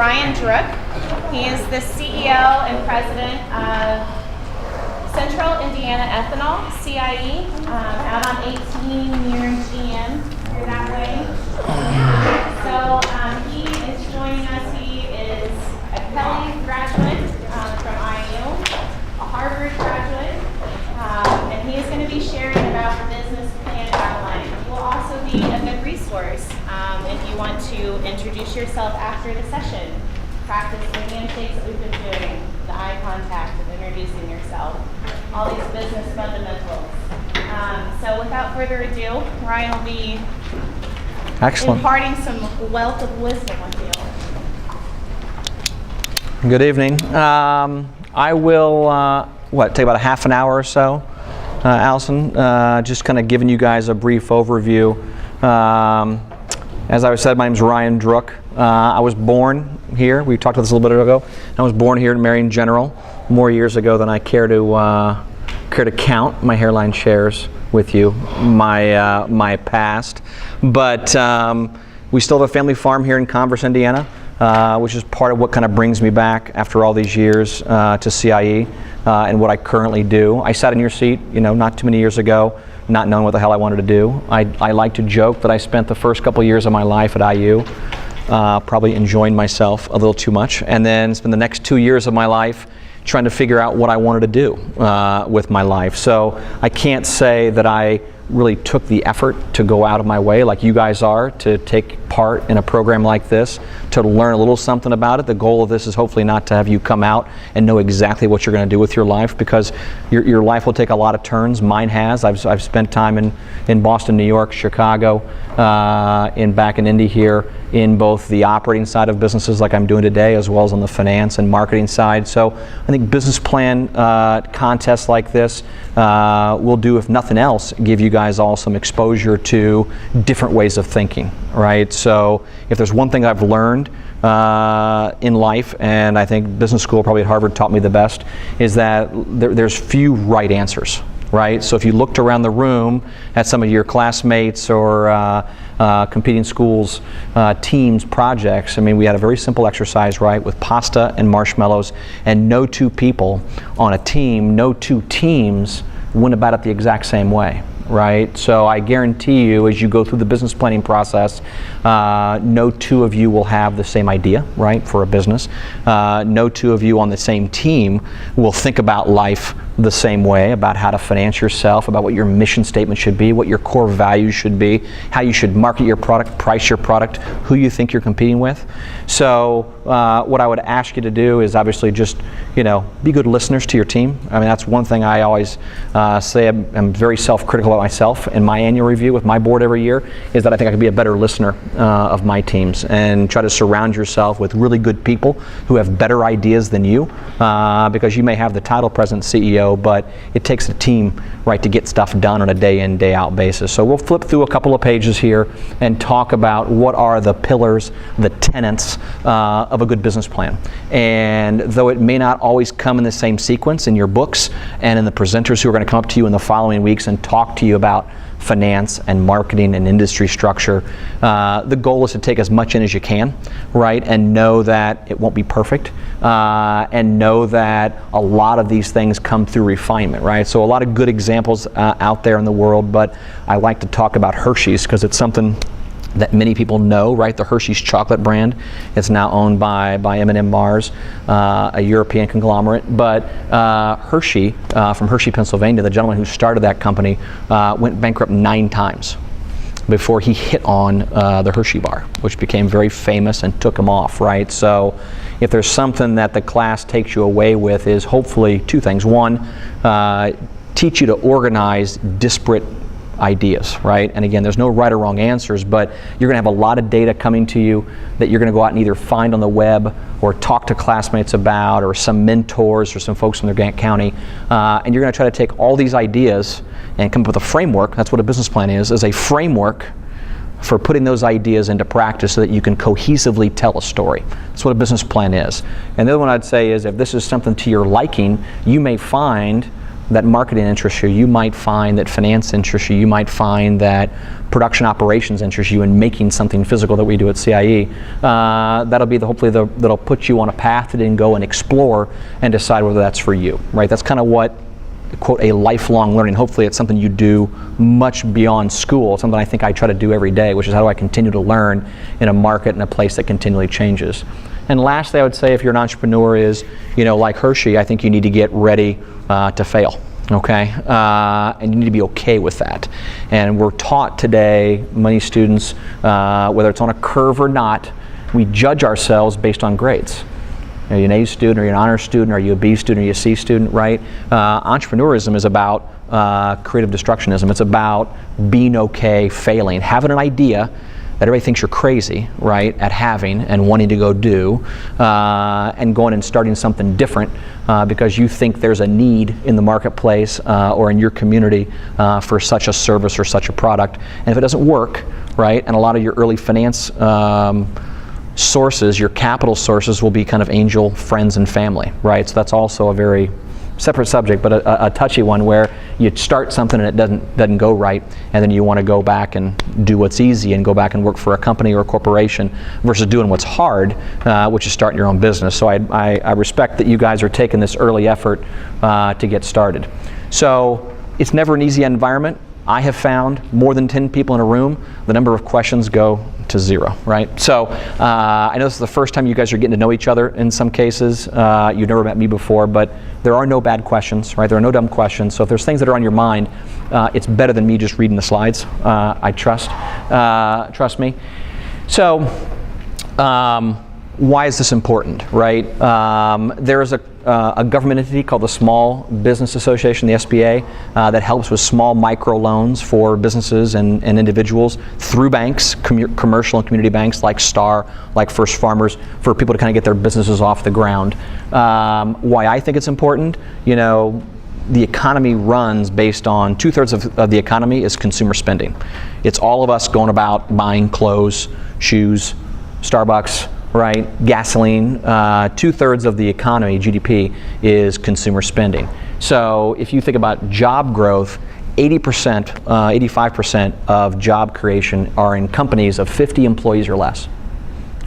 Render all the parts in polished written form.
Ryan Drook. He is the CEO and president of Central Indiana Ethanol, CIE, out on 18 near GM, here that way. So he is joining us. He is a Kelly graduate from IU, a Harvard graduate, and he is going to be sharing about the business plan outline. He will also be a good resource if you want to introduce yourself after the session. Practice the handshakes that we've been doing, the eye contact of introducing yourself, all these business fundamentals. So without further ado, Ryan will be imparting some wealth of wisdom with you. Good evening. I will, take about a half an hour or so, Allison, just kind of giving you guys a brief overview. As I said, my name is Ryan Drook. I was born here. We talked about this a little bit ago. I was born here in Marion General more years ago than I care to count. My hairline shares with you my past. But we still have a family farm here in Converse, Indiana, which is part of what kind of brings me back after all these years to CIE and what I currently do. I sat in your seat, not too many years ago, not knowing what the hell I wanted to do. I like to joke that I spent the first couple years of my life at IU probably enjoying myself a little too much, and then spend the next 2 years of my life trying to figure out what I wanted to do with my life. So I can't say that I really took the effort to go out of my way like you guys are to take part in a program like this, to learn a little something about it. The goal of this is hopefully not to have you come out and know exactly what you're going to do with your life, because your life will take a lot of turns. Mine has. I've spent time in Boston, New York, Chicago, back in Indy here, in both the operating side of businesses like I'm doing today, as well as on the finance and marketing side. So I think business plan contests like this will do, if nothing else, give you guys all some exposure to different ways of thinking, right? So if there's one thing I've learned in life, and I think business school probably at Harvard taught me the best, is that there's few right answers, right? So if you looked around the room at some of your classmates or competing schools, teams, projects, we had a very simple exercise, right, with pasta and marshmallows, and no two people on a team, no two teams went about it the exact same way, right? So I guarantee you, as you go through the business planning process, no two of you will have the same idea, right, for a business. No two of you on the same team will think about life the same way, about how to finance yourself, about what your mission statement should be, what your core values should be, how you should market your product, price your product, who you think you're competing with. So what I would ask you to do is obviously just, be good listeners to your team. That's one thing I always say. I'm very self-critical about myself in my annual review with my board every year, is that I think I can be a better listener of my teams, and try to surround yourself with really good people who have better ideas than you, because you may have the title president, CEO, but it takes a team, right, to get stuff done on a day in, day out basis. So we'll flip through a couple of pages here and talk about what are the pillars, the tenets of a good business plan. And though it may not always come in the same sequence in your books and in the presenters who are going to come up to you in the following weeks and talk to you about finance and marketing and industry structure, the goal is to take as much in as you can, right, and know that it won't be perfect, and know that a lot of these things come through refinement, right? So a lot of good examples out there in the world, but I like to talk about Hershey's because it's something that many people know, right? The Hershey's chocolate brand. It's now owned by M&M Mars, a European conglomerate. But Hershey, from Hershey, Pennsylvania, the gentleman who started that company, went bankrupt 9 times before he hit on the Hershey bar, which became very famous and took him off, right? So if there's something that the class takes you away with, is hopefully 2 things. One, teach you to organize disparate ideas, right? And again, there's no right or wrong answers, but you're going to have a lot of data coming to you that you're going to go out and either find on the web or talk to classmates about, or some mentors or some folks in their County, and you're going to try to take all these ideas and come up with a framework. That's what a business plan is a framework for putting those ideas into practice so that you can cohesively tell a story. That's what a business plan is. And the other one I'd say is, if this is something to your liking, you may find that marketing interests you. You might find that finance interests you. You might find that production operations interests you in making something physical that we do at CIE. That'll be that'll put you on a path to then go and explore and decide whether that's for you, right? That's kind of what, quote, a lifelong learning. Hopefully it's something you do much beyond school. It's something I think I try to do every day, which is how do I continue to learn in a market and a place that continually changes. And lastly, I would say if you're an entrepreneur is, like Hershey, I think you need to get ready to fail. Okay, and you need to be okay with that. And we're taught today, many students, whether it's on a curve or not, we judge ourselves based on grades. Are you an A student, are you an honors student, are you a B student, are you a C student, right? Entrepreneurism is about creative destructionism. It's about being okay failing, having an idea that everybody thinks you're crazy, right, at having and wanting to go do, and going and starting something different because you think there's a need in the marketplace or in your community for such a service or such a product. And if it doesn't work, right, and a lot of your early finance sources, your capital sources will be kind of angel friends and family, right? So that's also a very separate subject, but a touchy one where you start something and it doesn't go right, and then you want to go back and do what's easy and go back and work for a company or a corporation versus doing what's hard, which is starting your own business. So I respect that you guys are taking this early effort to get started. So it's never an easy environment. I have found more than 10 people in a room, the number of questions go to zero, right? So I know this is the first time you guys are getting to know each other in some cases. You've never met me before, but there are no bad questions, right? There are no dumb questions. So if there's things that are on your mind, it's better than me just reading the slides. I trust me. So why is this important, right? There is a government entity called the Small Business Association, the SBA, that helps with small micro loans for businesses and individuals through banks, commercial and community banks like Star, like First Farmers, for people to kind of get their businesses off the ground. Why I think it's important, the economy runs based on 2/3 of the economy is consumer spending. It's all of us going about buying clothes, shoes, Starbucks, right? Gasoline. 2/3 of the economy, GDP, is consumer spending. So if you think about job growth, 80%, 85% of job creation are in companies of 50 employees or less.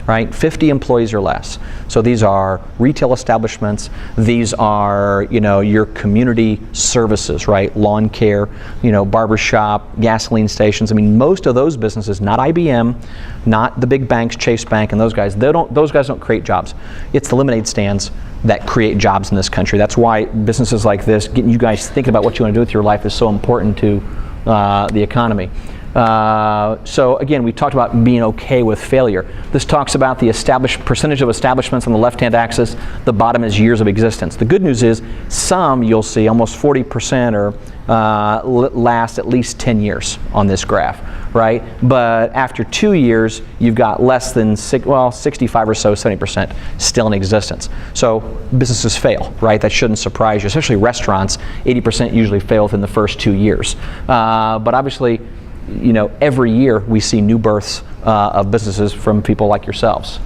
Right? 50 employees or less. So these are retail establishments. These are, your community services, right? Lawn care, barbershop, gasoline stations. I mean, most of those businesses, not IBM, not the big banks, Chase Bank, and those guys. Those guys don't create jobs. It's the lemonade stands that create jobs in this country. That's why businesses like this, getting you guys thinking about what you want to do with your life, is so important to the economy. So again, we talked about being okay with failure. This talks about the percentage of establishments on the left-hand axis. The bottom is years of existence. The good news is some, you'll see, almost 40% last at least 10 years on this graph, right? But after 2 years, you've got less than 65 or so, 70% still in existence. So businesses fail, right? That shouldn't surprise you, especially restaurants. 80% usually fail within the first 2 years. But obviously, every year we see new births of businesses from people like yourselves.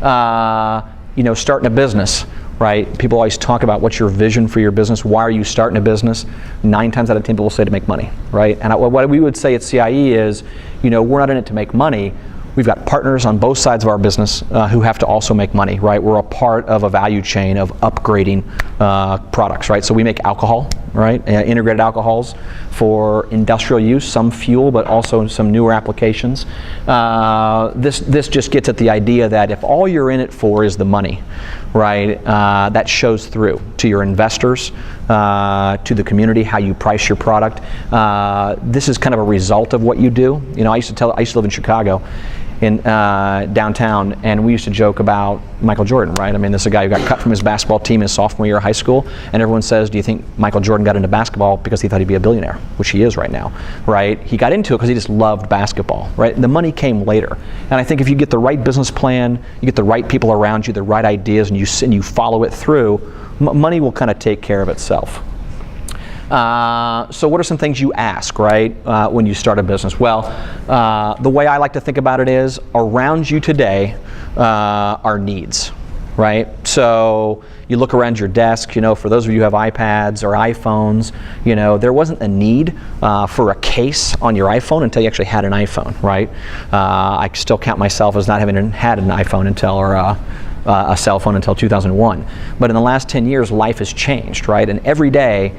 Starting a business, right? People always talk about what's your vision for your business. Why are you starting a business? 9 times out of 10 people will say to make money, right? And what we would say at CIE is, we're not in it to make money. We've got partners on both sides of our business who have to also make money, right? We're a part of a value chain of upgrading products, right? So we make alcohol, right? Integrated alcohols for industrial use, some fuel, but also some newer applications. This just gets at the idea that if all you're in it for is the money, right, that shows through to your investors, to the community, how you price your product. This is kind of a result of what you do. I used to live in Chicago, in downtown, and we used to joke about Michael Jordan, right? I mean, this is a guy who got cut from his basketball team his sophomore year of high school, and everyone says, do you think Michael Jordan got into basketball because he thought he'd be a billionaire, which he is right now, right? He got into it because he just loved basketball, right? The money came later. And I think if you get the right business plan, you get the right people around you, the right ideas, and you follow it through, money will kind of take care of itself. So what are some things you ask, right, when you start a business? Well, the way I like to think about it is, around you today are needs, right? So you look around your desk, for those of you who have iPads or iPhones, there wasn't a need for a case on your iPhone until you actually had an iPhone, right? I still count myself as not having had an iPhone until, or a cell phone until 2001. But in the last 10 years, life has changed, right? And every day,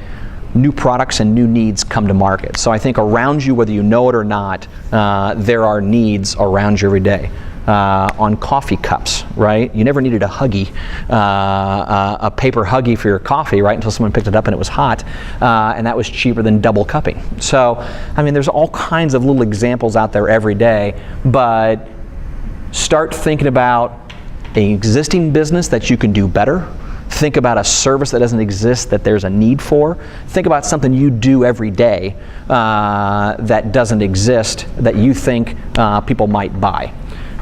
new products and new needs come to market. So I think around you, whether you know it or not, there are needs around you every day. On coffee cups, right? You never needed a Huggy, a paper Huggy for your coffee, right? Until someone picked it up and it was hot, and that was cheaper than double cupping. So, I mean, there's all kinds of little examples out there every day, but start thinking about an existing business that you can do better. Think about a service that doesn't exist that there's a need for. Think about something you do every day that doesn't exist that you think people might buy.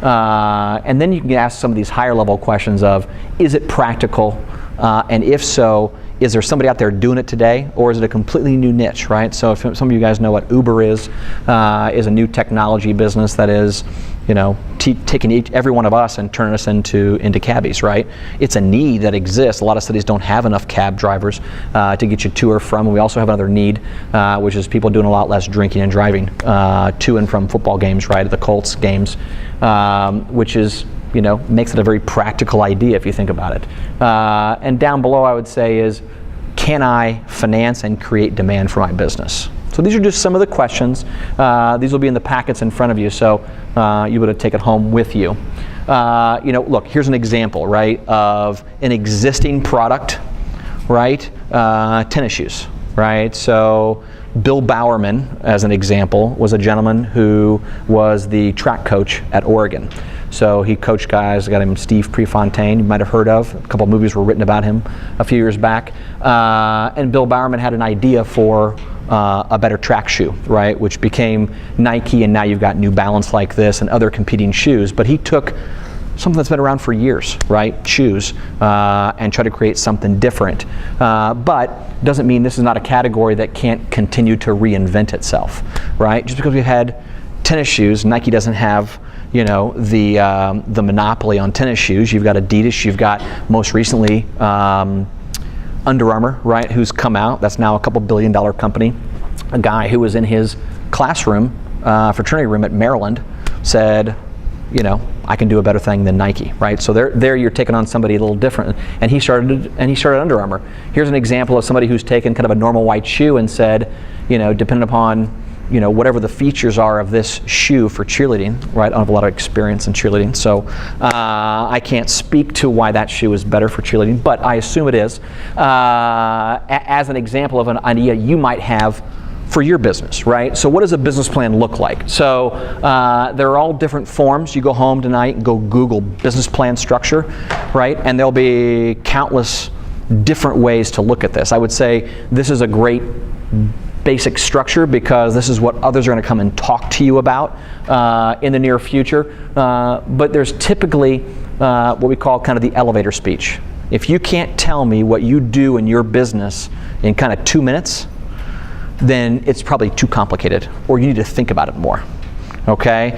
And then you can ask some of these higher level questions of, is it practical? And if so, is there somebody out there doing it today, or is it a completely new niche, right? So if some of you guys know what Uber is a new technology business that is, taking every one of us and turning us into cabbies, right? It's a need that exists. A lot of cities don't have enough cab drivers to get you to or from. And we also have another need, which is people doing a lot less drinking and driving to and from football games, right? The Colts games, which is, makes it a very practical idea if you think about it. And down below, I would say is, can I finance and create demand for my business? So these are just some of the questions. These will be in the packets in front of you, so you would take it home with you. Look, here's an example, right, of an existing product, right? Tennis shoes, right? So Bill Bowerman, as an example, was a gentleman who was the track coach at Oregon. So he coached guys, a guy named Steve Prefontaine, you might have heard of. A couple of movies were written about him a few years back. And Bill Bowerman had an idea for a better track shoe, right, which became Nike, and now you've got New Balance like this and other competing shoes. But he took something that's been around for years, right, shoes, and tried to create something different. But doesn't mean this is not a category that can't continue to reinvent itself, right? Just because we've had tennis shoes, Nike doesn't have the monopoly on tennis shoes. You've got Adidas, you've got most recently Under Armour, right, who's come out. That's now a couple $1 billion company. A guy who was in his classroom, fraternity room at Maryland, said, I can do a better thing than Nike, right? So there you're taking on somebody a little different. And he started Under Armour. Here's an example of somebody who's taken kind of a normal white shoe and said, depending upon whatever the features are of this shoe for cheerleading, right? I don't have a lot of experience in cheerleading, so I can't speak to why that shoe is better for cheerleading, but I assume it is, as an example of an idea you might have for your business, right? So what does a business plan look like? So there are all different forms. You go home tonight and go Google business plan structure, right? And there'll be countless different ways to look at this. I would say this is a great basic structure because this is what others are going to come and talk to you about in the near future. But there's typically what we call kind of the elevator speech. If you can't tell me what you do in your business in kind of 2 minutes, then it's probably too complicated, or you need to think about it more. Okay?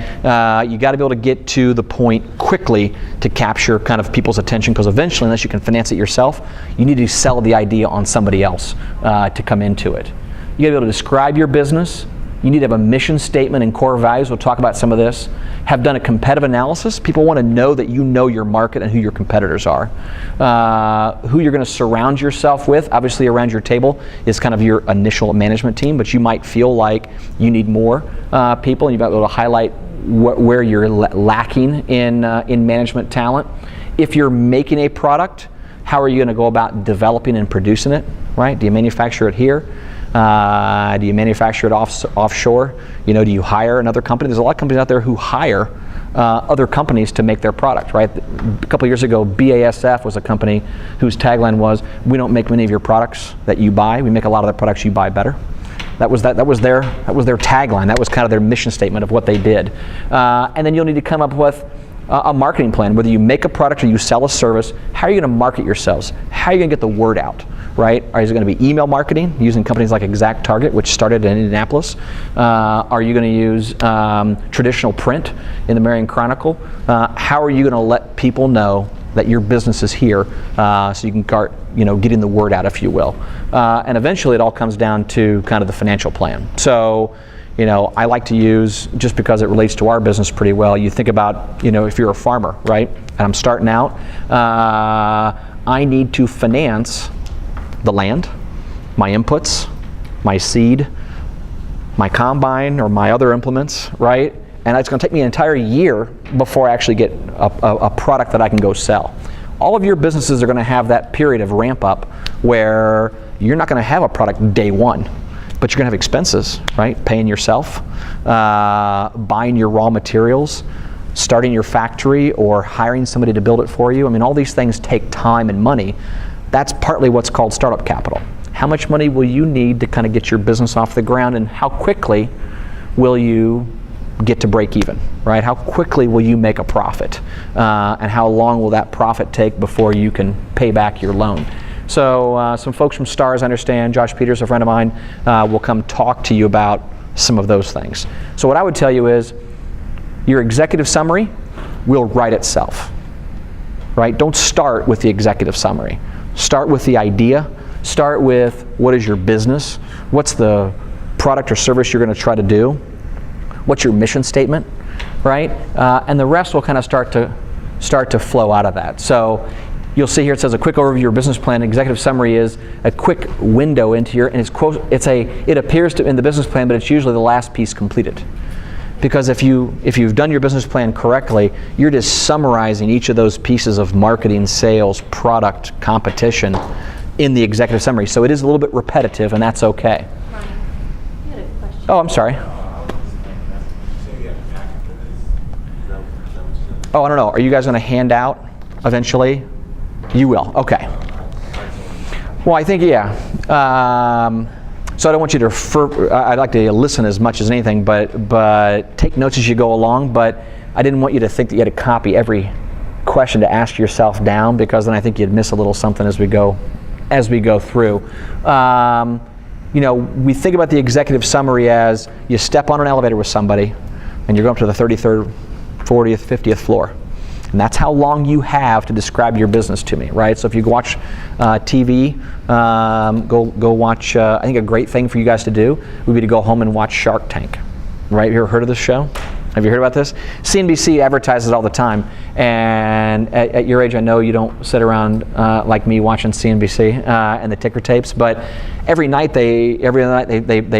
You got to be able to get to the point quickly to capture kind of people's attention, because eventually, unless you can finance it yourself, you need to sell the idea on somebody else to come into it. You got to be able to describe your business. You need to have a mission statement and core values. We'll talk about some of this. Have done a competitive analysis. People want to know that you know your market and who your competitors are. Who you're going to surround yourself with. Obviously, around your table is kind of your initial management team, but you might feel like you need more people, and you've got to be able to highlight where you're lacking in management talent. If you're making a product, how are you going to go about developing and producing it? Right? Do you manufacture it here? Do you manufacture it offshore? Do you hire another company? There's a lot of companies out there who hire other companies to make their product, right? A couple of years ago, BASF was a company whose tagline was, "We don't make many of your products that you buy. We make a lot of the products you buy better." That was their tagline. That was kind of their mission statement of what they did. And then you'll need to come up with a marketing plan. Whether you make a product or you sell a service, how are you going to market yourselves? How are you going to get the word out, right? Is it going to be email marketing using companies like ExactTarget, which started in Indianapolis? Are you going to use traditional print in the Marion Chronicle? How are you going to let people know that your business is here, so you can start, getting the word out, if you will. And eventually it all comes down to kind of the financial plan. So, I like to use, just because it relates to our business pretty well, you think about, if you're a farmer, right? And I'm starting out, I need to finance the land, my inputs, my seed, my combine or my other implements, right? And it's going to take me an entire year before I actually get a product that I can go sell. All of your businesses are going to have that period of ramp up where you're not going to have a product day one, but you're going to have expenses, right? Paying yourself, buying your raw materials, starting your factory, or hiring somebody to build it for you. I mean, all these things take time and money. That's partly what's called startup capital. How much money will you need to kind of get your business off the ground, and how quickly will you get to break even, right? How quickly will you make a profit? And how long will that profit take before you can pay back your loan? So some folks from STARS, I understand, Josh Peters, a friend of mine, will come talk to you about some of those things. So what I would tell you is, your executive summary will write itself, right? Don't start with the executive summary. Start with the idea. Start with, what is your business? What's the product or service you're going to try to do? What's your mission statement, right? And the rest will kind of start to flow out of that. So you'll see here it says a quick overview of your business plan. Executive summary is a quick window into your, and it appears to in the business plan, but it's usually the last piece completed. Because if you've done your business plan correctly, you're just summarizing each of those pieces of marketing, sales, product, competition in the executive summary. So it is a little bit repetitive, and that's okay. Ryan, you had a question. Oh, I'm sorry. Oh, I don't know. Are you guys going to hand out eventually? You will. Okay. Well, I think, yeah. So I don't want you to, I'd like to listen as much as anything, but take notes as you go along. But I didn't want you to think that you had to copy every question to ask yourself down, because then I think you'd miss a little something as we go through. We think about the executive summary as you step on an elevator with somebody, and you're going up to the 33rd, 40th, 50th floor. And that's how long you have to describe your business to me, right? So if you watch TV, go watch, I think a great thing for you guys to do would be to go home and watch Shark Tank, right? You ever heard of this show? Have you heard about this? CNBC advertises all the time, and at your age, I know you don't sit around like me watching CNBC and the ticker tapes, but every night they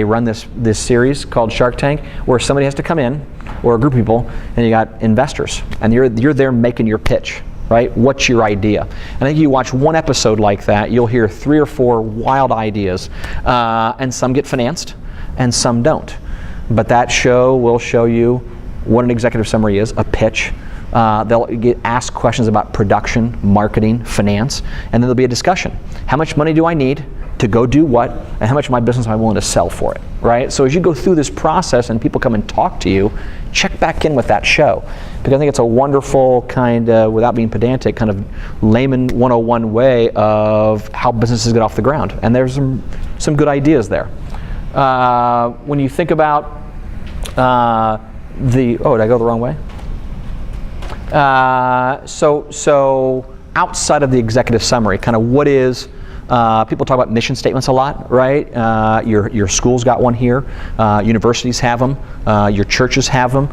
run this series called Shark Tank, where somebody has to come in, or a group of people, and you got investors, and you're there making your pitch, right? What's your idea? And I think you watch one episode like that, you'll hear 3 or 4 wild ideas, and some get financed, and some don't. But that show will show you what an executive summary is, a pitch. They'll get asked questions about production, marketing, finance, and then there'll be a discussion. How much money do I need to go do what, and how much of my business am I willing to sell for it, right? So as you go through this process and people come and talk to you, check back in with that show. Because I think it's a wonderful kind of, without being pedantic, kind of layman 101 way of how businesses get off the ground. And there's some good ideas there. When you think about did I go the wrong way? So outside of the executive summary, kind of what is, people talk about mission statements a lot, right? Your school's got one here. Universities have them. Your churches have them.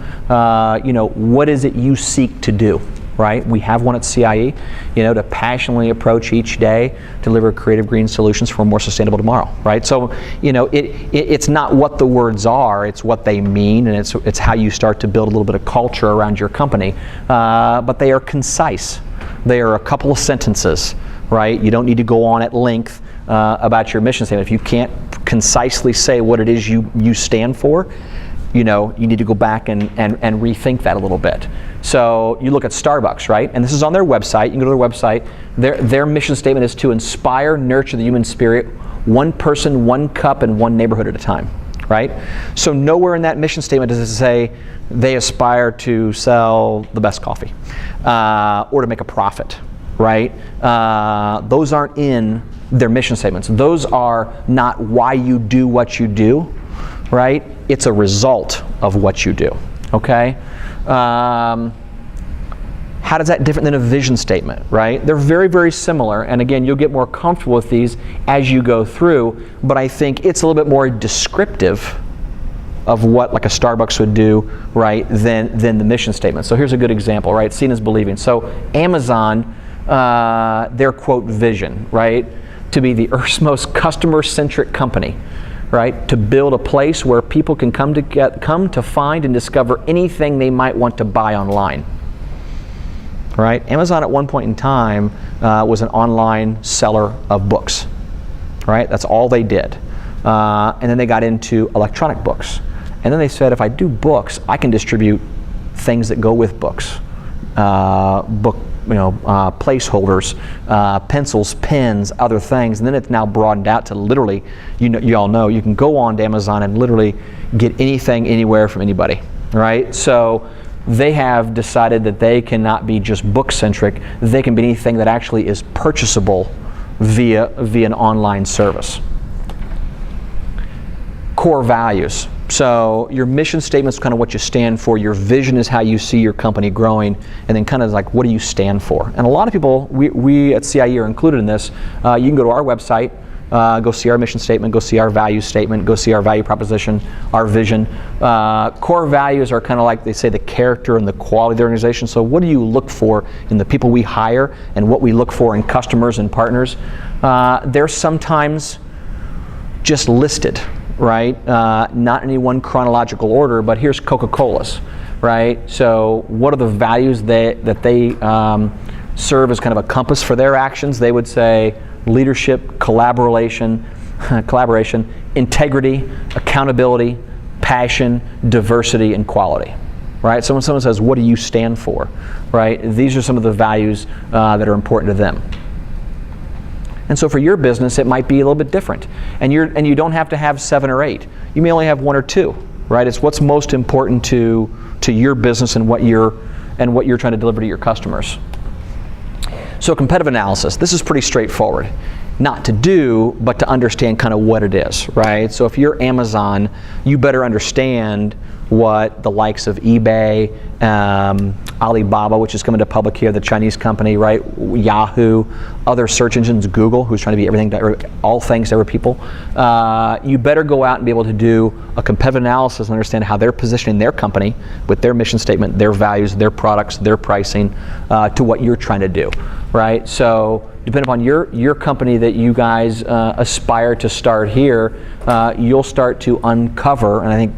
What is it you seek to do, right? We have one at CIE, to passionately approach each day, deliver creative green solutions for a more sustainable tomorrow, right? So, it's not what the words are, it's what they mean, and it's how you start to build a little bit of culture around your company. But they are concise. They are a couple of sentences, right? You don't need to go on at length about your mission statement. If you can't concisely say what it is you stand for, you need to go back and rethink that a little bit. So you look at Starbucks, right? And this is on their website. You can go to their website. Their mission statement is to inspire, nurture the human spirit, one person, one cup, and one neighborhood at a time, right? So nowhere in that mission statement does it say they aspire to sell the best coffee or to make a profit, right? Those aren't in their mission statements. Those are not why you do what you do, right? It's a result of what you do, okay? How does that different than a vision statement, right? They're very, very similar, and again, you'll get more comfortable with these as you go through, but I think it's a little bit more descriptive of what like a Starbucks would do, right, than the mission statement. So here's a good example, right? Seeing is believing. So Amazon, their quote vision, right, to be the Earth's most customer-centric company, right, to build a place where people can come to find and discover anything they might want to buy online. Right? Amazon at one point in time was an online seller of books. Right? That's all they did. And then they got into electronic books. And then they said, if I do books, I can distribute things that go with books. Placeholders, pencils, pens, other things. And then it's now broadened out to literally, you all know, you can go on to Amazon and literally get anything, anywhere from anybody. Right? So they have decided that they cannot be just book-centric. They can be anything that actually is purchasable via an online service. Core values. So your mission statement is kind of what you stand for. Your vision is how you see your company growing, and then kind of like what do you stand for. And a lot of people, we at CIE are included in this. You can go to our website, go see our mission statement, go see our value statement, go see our value proposition, our vision. Core values are kind of like they say the character and the quality of the organization. So what do you look for in the people we hire and what we look for in customers and partners? They're sometimes just listed, right? Not in any one chronological order, but here's Coca-Cola's, right? So what are the values that they serve as kind of a compass for their actions? They would say leadership, collaboration, integrity, accountability, passion, diversity, and quality. Right? So when someone says, what do you stand for? Right? These are some of the values that are important to them. And so for your business, it might be a little bit different. And you don't have to have 7 or 8. You may only have 1 or 2. Right? It's what's most important to your business and what you're trying to deliver to your customers. So competitive analysis, this is pretty straightforward. Not to do, but to understand kind of what it is, right? So if you're Amazon, you better understand what the likes of eBay, Alibaba, which is coming to public here, the Chinese company, right? Yahoo, other search engines, Google, who's trying to be everything, all things to every people. You better go out and be able to do a competitive analysis and understand how they're positioning their company with their mission statement, their values, their products, their pricing, to what you're trying to do, right? So depending upon your company that you guys aspire to start here, you'll start to uncover, and I think,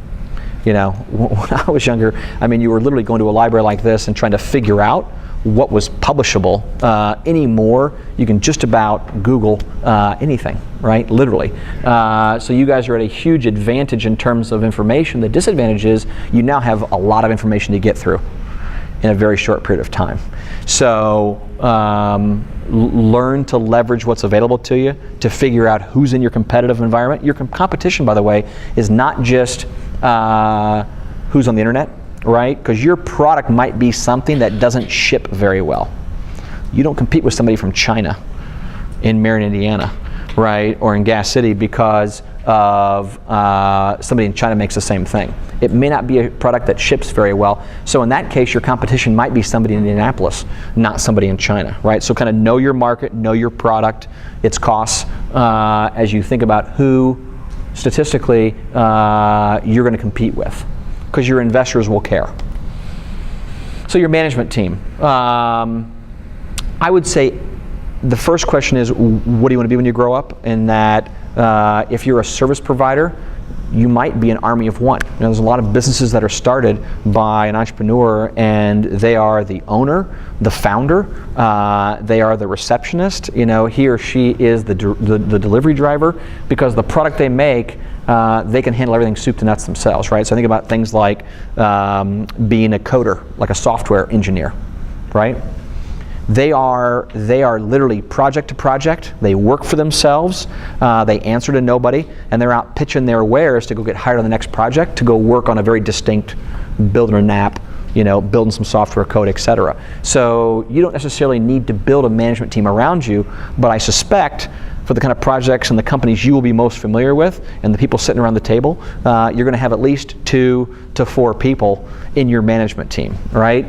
when I was younger, you were literally going to a library like this and trying to figure out what was publishable. Anymore, you can just about Google anything, right? Literally. So you guys are at a huge advantage in terms of information. The disadvantage is you now have a lot of information to get through in a very short period of time. So learn to leverage what's available to you to figure out who's in your competitive environment. Your competition, by the way, is not just who's on the internet, right? Because your product might be something that doesn't ship very well. You don't compete with somebody from China in Marion, Indiana, right? Or in Gas City because of somebody in China makes the same thing. It may not be a product that ships very well. So in that case, your competition might be somebody in Indianapolis, not somebody in China, right? So kind of know your market, know your product, its costs, as you think about who statistically you're going to compete with, because your investors will care. So your management team. I would say the first question is, what do you want to be when you grow up? And that if you're a service provider, you might be an army of one. There's a lot of businesses that are started by an entrepreneur, and they are the owner, the founder, they are the receptionist. He or she is the delivery driver, because the product they make, they can handle everything soup to nuts themselves, right? So think about things like being a coder, like a software engineer, right? They are literally project to project. They work for themselves. They answer to nobody, and they're out pitching their wares to go get hired on the next project to go work on a very distinct building an app, building some software code, etc. So you don't necessarily need to build a management team around you, but I suspect for the kind of projects and the companies you will be most familiar with and the people sitting around the table, you're going to have at least 2 to 4 people in your management team, right?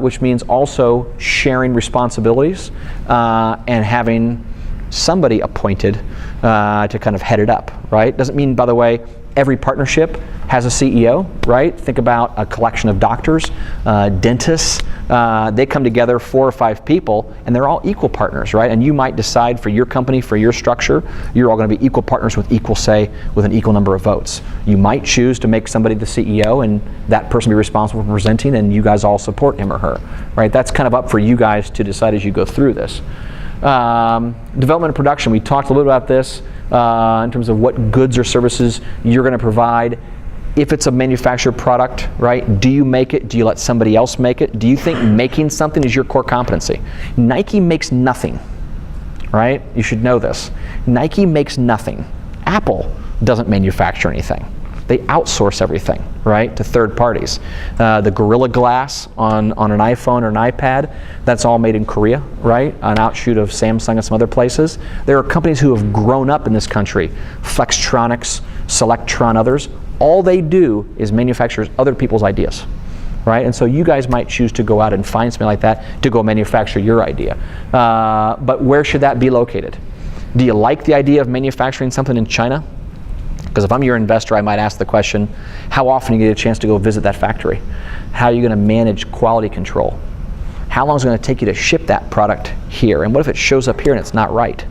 Which means also sharing responsibilities and having somebody appointed to kind of head it up, right? Doesn't mean, by the way, every partnership has a CEO, right? Think about a collection of doctors, dentists. They come together, 4 or 5 people, and they're all equal partners, right? And you might decide for your company, for your structure, you're all going to be equal partners with equal say, with an equal number of votes. You might choose to make somebody the CEO and that person be responsible for presenting, and you guys all support him or her, right? That's kind of up for you guys to decide as you go through this. Development and production, we talked a little bit about this in terms of what goods or services you're going to provide. If it's a manufactured product, right, do you make it? Do you let somebody else make it? Do you think making something is your core competency? Nike makes nothing, right? You should know this. Nike makes nothing. Apple doesn't manufacture anything. They outsource everything, right, to third parties. The Gorilla Glass on an iPhone or an iPad, that's all made in Korea, right? An outshoot of Samsung and some other places. There are companies who have grown up in this country, Flextronics, Selectron, others. All they do is manufacture other people's ideas, right? And so you guys might choose to go out and find something like that to go manufacture your idea. But where should that be located? Do you like the idea of manufacturing something in China? Because if I'm your investor, I might ask the question, how often do you get a chance to go visit that factory? How are you going to manage quality control? How long is it going to take you to ship that product here? And what if it shows up here and it's not right?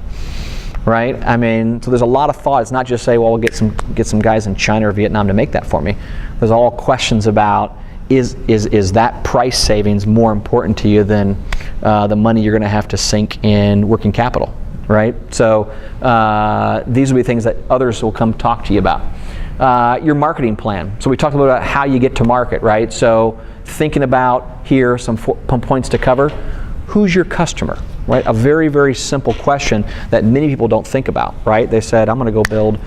Right? I mean, so there's a lot of thought. It's not just say, well, we'll get some guys in China or Vietnam to make that for me. There's all questions about, is that price savings more important to you than the money you're going to have to sink in working capital? Right? So these will be things that others will come talk to you about. Your marketing plan. So we talked a little about how you get to market, right? So thinking about here, some points to cover. Who's your customer, right? A very, very simple question that many people don't think about, right? They said, I'm going to go build,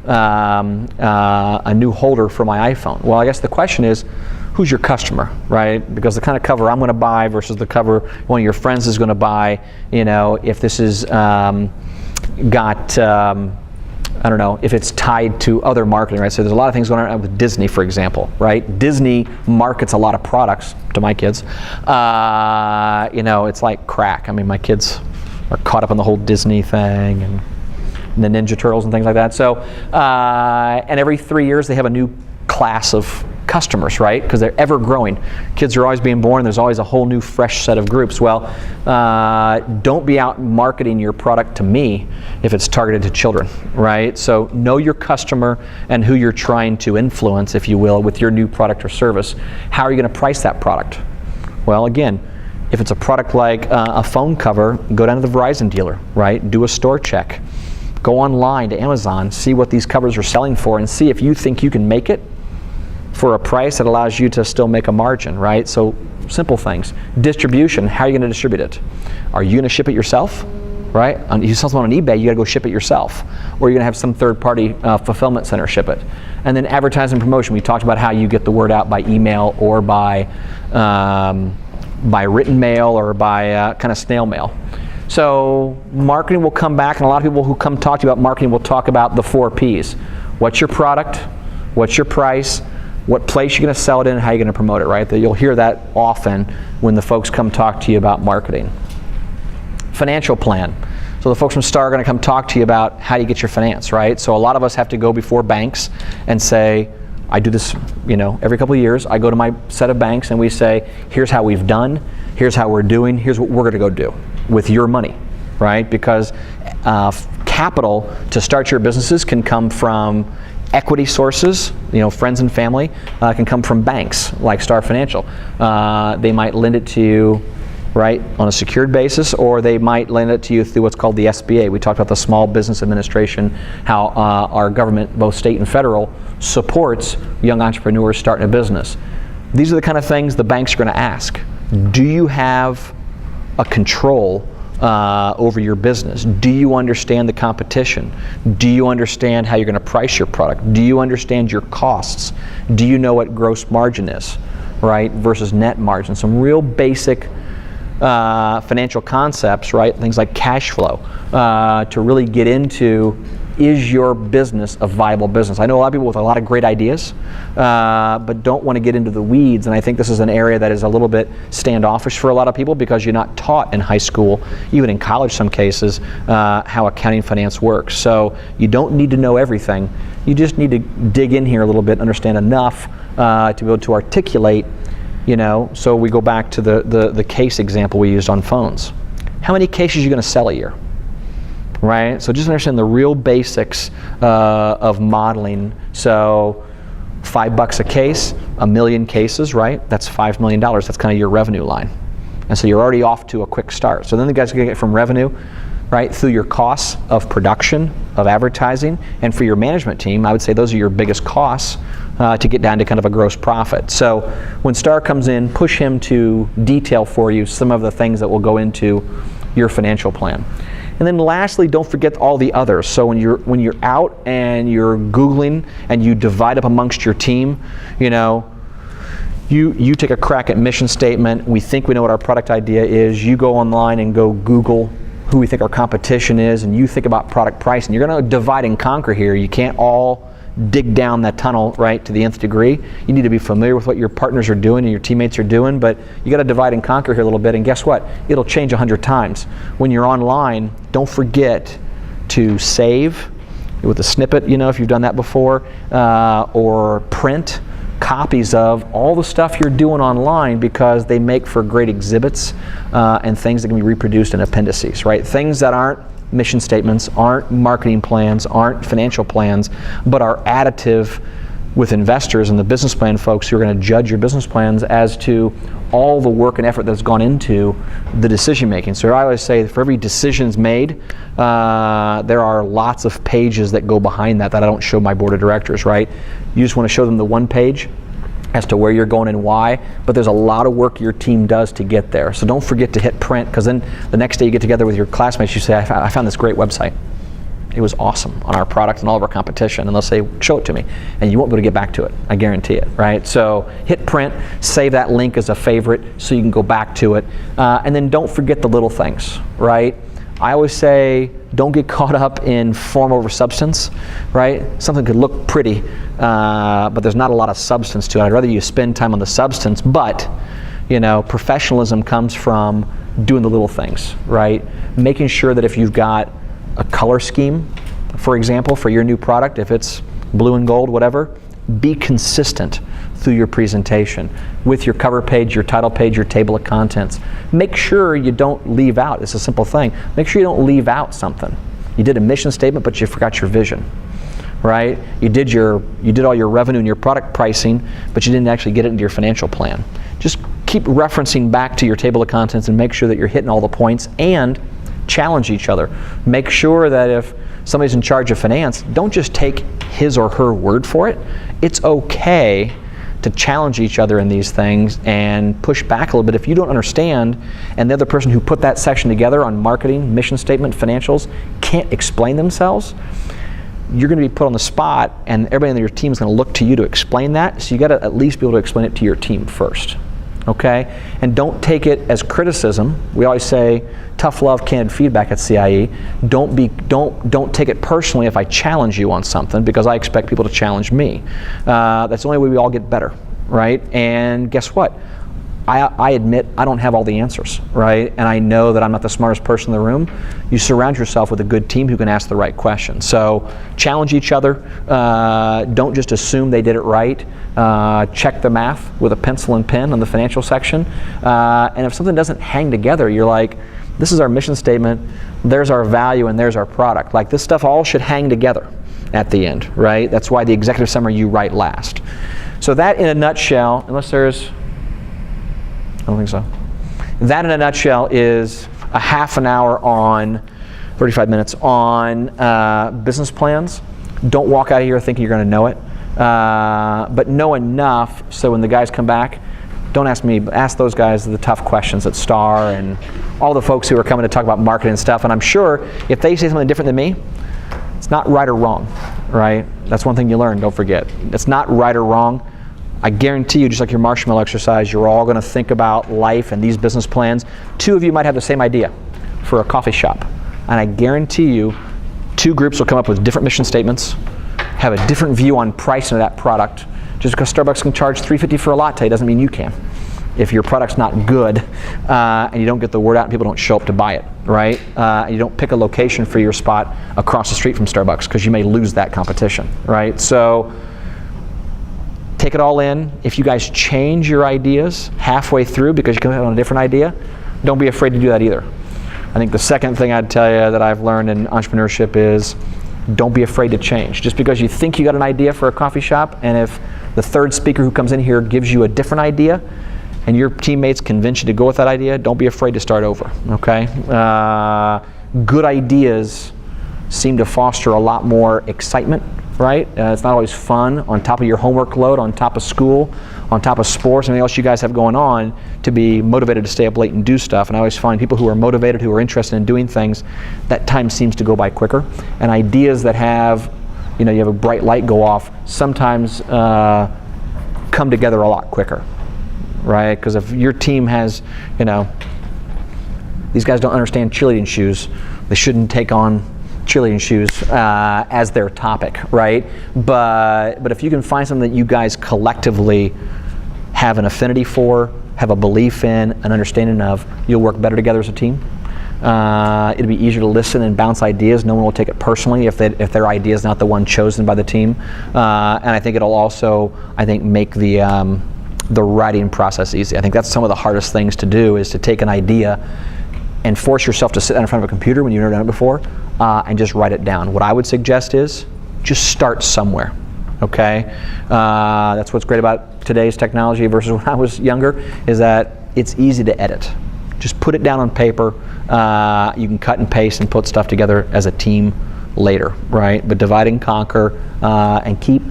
a new holder for my iPhone. Well, I guess the question is, who's your customer, right? Because the kind of cover I'm going to buy versus the cover one of your friends is going to buy, if this is I don't know, if it's tied to other marketing, right? So there's a lot of things going on with Disney, for example, right? Disney markets a lot of products to my kids. It's like crack. I mean, my kids are caught up in the whole Disney thing and the Ninja Turtles and things like that. So, and every 3 years they have a new class of customers, right? Because they're ever growing. Kids are always being born. There's always a whole new fresh set of groups. Well, don't be out marketing your product to me if it's targeted to children, right? So know your customer and who you're trying to influence, if you will, with your new product or service. How are you going to price that product? Well, again, if it's a product like a phone cover, go down to the Verizon dealer, right? Do a store check. Go online to Amazon, see what these covers are selling for, and see if you think you can make it for a price that allows you to still make a margin, right? So simple things. Distribution, how are you going to distribute it? Are you going to ship it yourself, right? You sell something on eBay, you got to go ship it yourself. Or you're going to have some third-party fulfillment center ship it. And then advertising and promotion. We talked about how you get the word out by email or by written mail or by kind of snail mail. So marketing will come back, and a lot of people who come talk to you about marketing will talk about the 4 Ps. What's your product? What's your price? What place you're going to sell it in, and how you're going to promote it, right? You'll hear that often when the folks come talk to you about marketing. Financial plan. So the folks from Star are going to come talk to you about how you get your finance, right? So a lot of us have to go before banks and say, I do this, every couple of years. I go to my set of banks and we say, here's how we've done, here's how we're doing, here's what we're going to go do with your money, right? Because capital to start your businesses can come from equity sources, friends and family, can come from banks like Star Financial. They might lend it to you, right, on a secured basis, or they might lend it to you through what's called the SBA. We talked about the Small Business Administration, how our government, both state and federal, supports young entrepreneurs starting a business. These are the kind of things the banks are going to ask. Do you have a control over your business? Do you understand the competition? Do you understand how you're going to price your product? Do you understand your costs? Do you know what gross margin is, right, versus net margin? Some real basic financial concepts, right? Things like cash flow, to really get into, is your business a viable business? I know a lot of people with a lot of great ideas, but don't want to get into the weeds, and I think this is an area that is a little bit standoffish for a lot of people because you're not taught in high school, even in college some cases, how accounting finance works. So you don't need to know everything. You just need to dig in here a little bit, understand enough to be able to articulate, so we go back to the case example we used on phones. How many cases are you going to sell a year? Right? So just understand the real basics of modeling. So $5 a case, 1 million cases, right? That's $5 million. That's kind of your revenue line. And so you're already off to a quick start. So then the guys are going to get from revenue, right, through your costs of production, of advertising, and for your management team, I would say those are your biggest costs to get down to kind of a gross profit. So when Star comes in, push him to detail for you some of the things that will go into your financial plan. And then lastly, don't forget all the others. So when you're out and you're Googling and you divide up amongst your team, you take a crack at mission statement. We think we know what our product idea is. You go online and go Google who we think our competition is, and you think about product pricing. You're going to divide and conquer here. You can't all dig down that tunnel, right, to the nth degree. You need to be familiar with what your partners are doing and your teammates are doing, but you got to divide and conquer here a little bit, and guess what? It'll change 100 times. When you're online, don't forget to save with a snippet, if you've done that before, or print copies of all the stuff you're doing online, because they make for great exhibits and things that can be reproduced in appendices, right? Things that aren't mission statements, aren't marketing plans, aren't financial plans, but are additive with investors and the business plan folks who are going to judge your business plans as to all the work and effort that's gone into the decision making. So I always say for every decision's made, there are lots of pages that go behind that I don't show my board of directors, right? You just want to show them the one page as to where you're going and why, but there's a lot of work your team does to get there. So don't forget to hit print, because then the next day you get together with your classmates, you say, I found this great website. It was awesome on our product and all of our competition, and they'll say, show it to me, and you won't be able to get back to it, I guarantee it, right? So hit print, save that link as a favorite so you can go back to it, and then don't forget the little things, right? I always say, don't get caught up in form over substance, right? Something could look pretty, but there's not a lot of substance to it. I'd rather you spend time on the substance, but professionalism comes from doing the little things, right? Making sure that if you've got a color scheme, for example, for your new product, if it's blue and gold, whatever, be consistent through your presentation with your cover page, your title page, your table of contents. Make sure you don't leave out, it's a simple thing, make sure you don't leave out something. You did a mission statement, but you forgot your vision, right? You did all your revenue and your product pricing, but you didn't actually get it into your financial plan. Just keep referencing back to your table of contents and make sure that you're hitting all the points, and challenge each other. Make sure that if somebody's in charge of finance, don't just take his or her word for it. It's okay to challenge each other in these things and push back a little bit if you don't understand, and the other person who put that section together on marketing, mission statement, financials can't explain themselves. You're going to be put on the spot, and everybody on your team is going to look to you to explain that, so you got to at least be able to explain it to your team first. Okay? And don't take it as criticism. We always say tough love, candid feedback at CIE. Don't take it personally if I challenge you on something, because I expect people to challenge me. That's the only way we all get better, right? And guess what? I admit I don't have all the answers, right? And I know that I'm not the smartest person in the room. You surround yourself with a good team who can ask the right questions. So challenge each other. Don't just assume they did it right. Check the math with a pencil and pen on the financial section. And if something doesn't hang together, you're like, this is our mission statement, there's our value, and there's our product. Like, this stuff all should hang together at the end, right? That's why the executive summary you write last. So that in a nutshell, unless there's, I don't think so. That in a nutshell is a half an hour on, 35 minutes on business plans. Don't walk out of here thinking you're going to know it, but know enough so when the guys come back, don't ask me, but ask those guys the tough questions at Star and all the folks who are coming to talk about marketing and stuff. And I'm sure if they say something different than me, it's not right or wrong, right? That's one thing you learn, don't forget. It's not right or wrong. I guarantee you, just like your marshmallow exercise, you're all going to think about life and these business plans. 2 of you might have the same idea for a coffee shop. And I guarantee you, 2 groups will come up with different mission statements, have a different view on pricing of that product. Just because Starbucks can charge $3.50 for a latte doesn't mean you can. If your product's not good and you don't get the word out and people don't show up to buy it, right? And you don't pick a location for your spot across the street from Starbucks because you may lose that competition, right? So take it all in. If you guys change your ideas halfway through because you come up on a different idea, don't be afraid to do that either. I think the second thing I'd tell you that I've learned in entrepreneurship is don't be afraid to change. Just because you think you got an idea for a coffee shop, and if the third speaker who comes in here gives you a different idea, and your teammates convince you to go with that idea, don't be afraid to start over, okay? Good ideas seem to foster a lot more excitement, right? It's not always fun on top of your homework load, on top of school, on top of sports, anything else you guys have going on, to be motivated to stay up late and do stuff. And I always find people who are motivated, who are interested in doing things, that time seems to go by quicker. And ideas that have, you have a bright light go off, sometimes come together a lot quicker, right? Because if your team has, these guys don't understand cheerleading shoes, they shouldn't take on cheerleading shoes as their topic, right? But if you can find something that you guys collectively have an affinity for, have a belief in, an understanding of, you'll work better together as a team. It'll be easier to listen and bounce ideas. No one will take it personally if their idea is not the one chosen by the team. And I think it'll also, make the writing process easy. I think that's some of the hardest things to do, is to take an idea and force yourself to sit in front of a computer when you've never done it before and just write it down. What I would suggest is just start somewhere, okay? That's what's great about today's technology versus when I was younger, is that it's easy to edit. Just put it down on paper. You can cut and paste and put stuff together as a team later, right? But divide and conquer and keep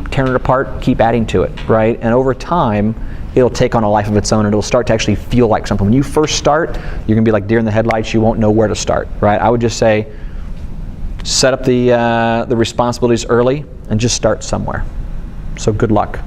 tearing it apart, keep adding to it, right? And over time, it'll take on a life of its own, and it'll start to actually feel like something. When you first start, you're gonna be like deer in the headlights. You won't know where to start, right? I would just say, set up the responsibilities early and just start somewhere. So good luck.